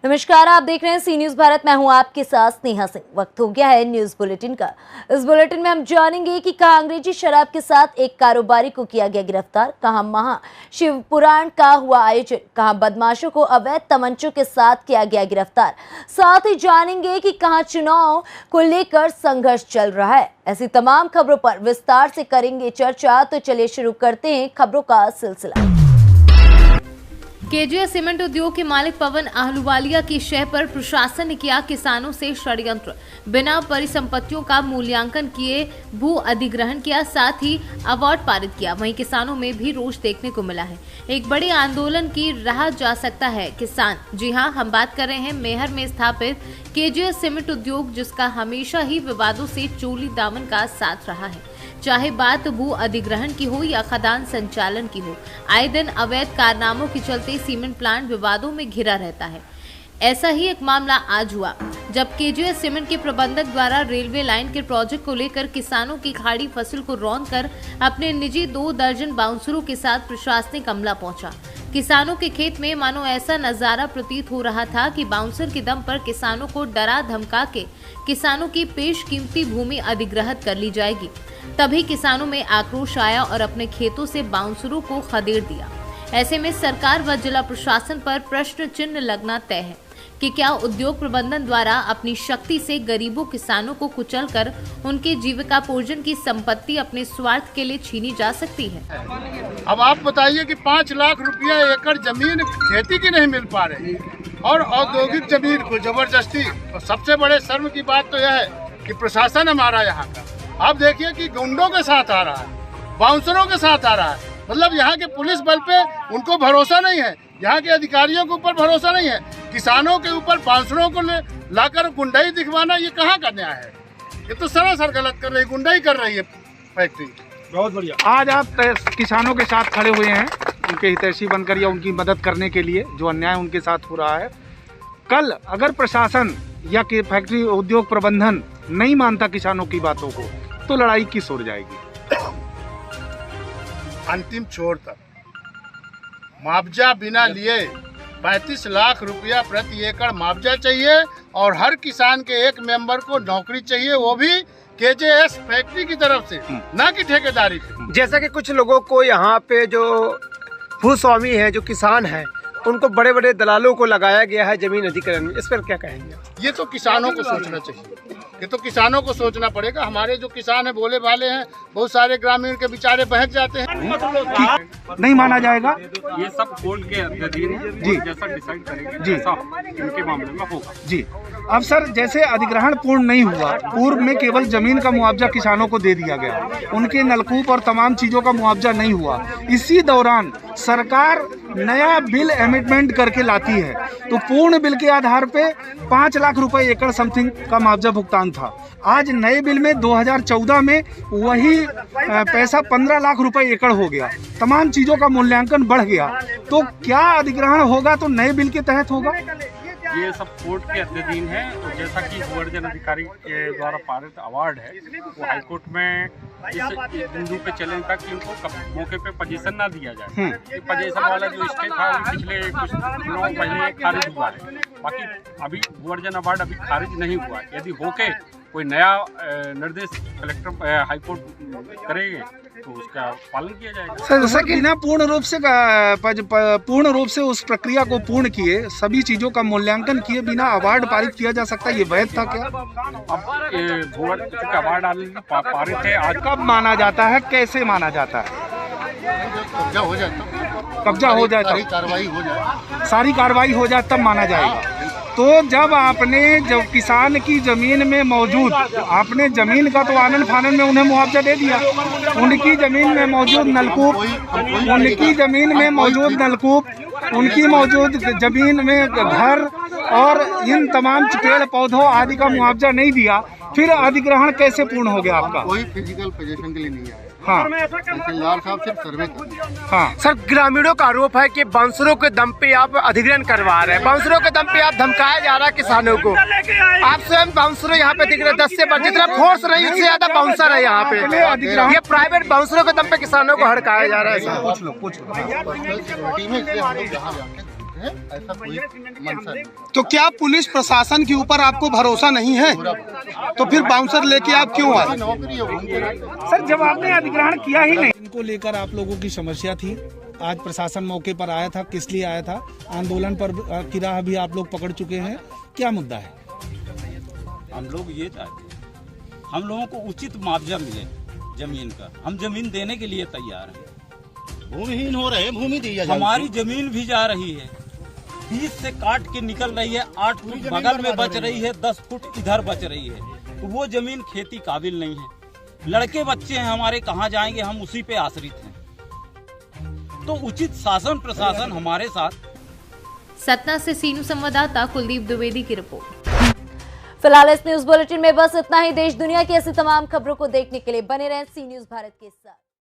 नमस्कार, आप देख रहे हैं सी न्यूज भारत। मैं हूं आपके साथ स्नेहा सिंह। वक्त हो गया है न्यूज बुलेटिन का। इस बुलेटिन में हम जानेंगे कि कहां अंग्रेजी शराब के साथ एक कारोबारी को किया गया गिरफ्तार, कहां महा शिव पुराण का हुआ आयोजन, कहां बदमाशों को अवैध तमंचों के साथ किया गया गिरफ्तार। साथ ही जानेंगे कि कहां चुनाव को लेकर संघर्ष चल रहा है। ऐसी तमाम खबरों पर विस्तार से करेंगे चर्चा। तो चलिए शुरू करते हैं खबरों का सिलसिला। केजीएस सीमेंट उद्योग के मालिक पवन आहलूवालिया की शय पर प्रशासन ने किया किसानों से षड्यंत्र, बिना परिसंपत्तियों का मूल्यांकन किए भू अधिग्रहण किया, साथ ही अवार्ड पारित किया। वहीं किसानों में भी रोष देखने को मिला है। एक बड़े आंदोलन की राह जा सकता है किसान। जी हां, हम बात कर रहे हैं मेहर में स्थापित केजीएस सीमेंट उद्योग, जिसका हमेशा ही विवादों से चोली दामन का साथ रहा है। चाहे बात भू अधिग्रहण की हो या खदान संचालन की हो, आए दिन अवैध कारनामों के चलते सीमेंट प्लांट विवादों में घिरा रहता है। ऐसा ही एक मामला आज हुआ, जब केजीएस सीमेंट के प्रबंधक द्वारा रेलवे लाइन के प्रोजेक्ट को लेकर किसानों की खाड़ी फसल को रौंद कर अपने निजी 2 दर्जन बाउंसरों के साथ प्रशासनिक अमला पहुंचा। किसानों के खेत में मानो ऐसा नजारा प्रतीत हो रहा था कि बाउंसर के दम पर किसानों को डरा धमका के किसानों की पेशकीमती भूमि अधिग्रहित कर ली जाएगी। तभी किसानों में आक्रोश आया और अपने खेतों से बाउंसरों को खदेड़ दिया। ऐसे में सरकार व जिला प्रशासन पर प्रश्न चिन्ह लगना तय है कि क्या उद्योग प्रबंधन द्वारा अपनी शक्ति से गरीबों किसानों को कुचलकर उनके जीविका पोर्जन की संपत्ति अपने स्वार्थ के लिए छीनी जा सकती है। अब आप बताइए कि 5 लाख रुपया एकड़ जमीन खेती की नहीं मिल पा रही और औद्योगिक जमीन को जबरदस्ती। और सबसे बड़े शर्म की बात तो यह है कि प्रशासन हमारा यहाँ का आप देखिए कि गुंडों के साथ आ रहा है, बाउंसरों के साथ आ रहा है। मतलब यहाँ के पुलिस बल पे उनको भरोसा नहीं है, यहाँ के अधिकारियों के ऊपर भरोसा नहीं है। किसानों के ऊपर बाउंसरों को लाकर गुंडाई दिखवाना, ये कहाँ का न्याय है? ये तो सरासर गलत कर रही है, गुंडाई कर रही है फैक्ट्री। बहुत बढ़िया। आज आप किसानों के साथ खड़े हुए हैं, उनके हितैषी बनकर या उनकी मदद करने के लिए, जो अन्याय उनके साथ हो रहा है। कल अगर प्रशासन या कि फैक्ट्री उद्योग प्रबंधन नहीं मानता किसानों की बातों को, तो लड़ाई किस ओर जाएगी? अंतिम छोर तक मुआवजा बिना लिए 35 लाख रुपया प्रति एकड़ मुआवजा चाहिए और हर किसान के एक मेंबर को नौकरी चाहिए, वो भी केजीएस फैक्ट्री की तरफ से, ना कि ठेकेदारी पे। जैसा कि कुछ लोगों को यहाँ पे जो भूस्वामी है, जो किसान है, उनको बड़े बड़े दलालों को लगाया गया है जमीन अधिग्रहण में, इस पर क्या कहेंगे? ये तो किसानों को सोचना चाहिए, ये तो किसानों को सोचना पड़ेगा। हमारे जो किसान है भोले भाले हैं, बहुत सारे ग्रामीण के बेचारे बहक जाते हैं। नहीं माना जाएगा। ये सब कोर्ट के अधीन है जी, जैसा डिसाइड करेंगे जी, इनके मामले में होगा जी। अब सर, जैसे अधिग्रहण पूर्ण नहीं हुआ, पूर्व में केवल जमीन का मुआवजा किसानों को दे दिया गया, उनके नलकूप और तमाम चीजों का मुआवजा नहीं हुआ। इसी दौरान सरकार नया बिल एमेंडमेंट करके लाती है, तो पूर्ण बिल के आधार पे 5 लाख रुपए एकड़ समथिंग का मुआवजा भुगतान था। आज नए बिल में 2014 में वही पैसा 15 लाख रुपए एकड़ हो गया। तमाम चीजों का मूल्यांकन बढ़ गया, तो क्या अधिग्रहण होगा तो नए बिल के तहत होगा? ये सब कोर्ट के अधीन है। तो जैसा कि भूअर्जन अधिकारी के द्वारा पारित अवार्ड है, वो हाईकोर्ट में इस बिंदु पे चले तक इनको मौके पे पोजीशन ना दिया जाए। पोजीशन वाला जो स्टे था पिछले कुछ दिनों पहले खारिज हुआ है, बाकी अभी भूअर्जन अवार्ड अभी खारिज नहीं हुआ। यदि होके कोई नया निर्देश कलेक्टर हाईकोर्ट करेंगे तो उसका पालन किया जाएगा। सर, जैसा कि ना पूर्ण रूप से उस प्रक्रिया को पूर्ण किए, सभी चीजों का मूल्यांकन किए बिना अवार्ड पारित किया जा सकता है, ये वैध था क्या? अब अवार्ड पारित है, आज कब माना जाता है, कैसे माना जाता है? कब्जा हो जाए तो, कब्जा हो जाए सारी कार्रवाई हो जाए, सारी कार्रवाई हो जाए तब माना जाएगा। तो जब किसान की जमीन में मौजूद, आपने जमीन का तो आनन फानन में उन्हें मुआवजा दे दिया, उनकी जमीन में मौजूद नलकूप, उनकी जमीन में मौजूद नलकूप, उनकी मौजूद जमीन में घर और इन तमाम पेड़ पौधों आदि का मुआवजा नहीं दिया, फिर अधिग्रहण कैसे पूर्ण हो गया आपका? कोई फिजिकल पोजीशन के लिए नहीं आया। हाँ, तहसीलदार साहब सिर्फ सर्वे कर दिया। हाँ सर, ग्रामीणों का आरोप है कि बाउंसरों के दम पे आप अधिग्रहण करवा रहे हैं, बाउंसरों के दम पे आप धमकाया जा रहा है किसानों को। आप स्वयं बाउंसरों यहाँ पे दिख रहे, 10 से बढ़, जितना फोर्स रही उससे ज्यादा बाउंसर है यहाँ पे। ये प्राइवेट बाउंसरों के दम पे किसानों को हड़काया जा रहा है। पूछ लो। चाहते हैं, ऐसा कोई मंशा नहीं। तो क्या पुलिस प्रशासन के ऊपर आपको भरोसा नहीं है? तो फिर बाउंसर लेके आप क्यों आए? नौकरी है उनकी। सर, जब आपने अधिग्रहण किया ही नहीं, इनको लेकर आप लोगों की समस्या थी, आज प्रशासन मौके पर आया था, किस लिए आया था? आंदोलन पर की राह भी आप लोग पकड़ चुके हैं, क्या मुद्दा है? हम लोग ये चाहते हैं, हम लोगों को उचित मुआवजा मिले जमीन का। हम जमीन देने के लिए तैयार हैं। भूमिहीन हो रहे, भूमि दी जाए। हमारी जमीन भी जा रही है, 20 से काट के निकल रही है, 8 फुट बगल में बच रही है, 10 फुट इधर बच रही है। तो वो जमीन खेती काबिल नहीं है। लड़के बच्चे हैं हमारे, कहाँ जाएंगे? हम उसी पे आश्रित हैं। तो उचित शासन प्रशासन हमारे साथ। सतना से सीनू संवाददाता कुलदीप द्विवेदी की रिपोर्ट। फिलहाल इस न्यूज बुलेटिन में बस इतना ही। देश दुनिया की ऐसी तमाम खबरों को देखने के लिए बने रहें सी न्यूज भारत के साथ।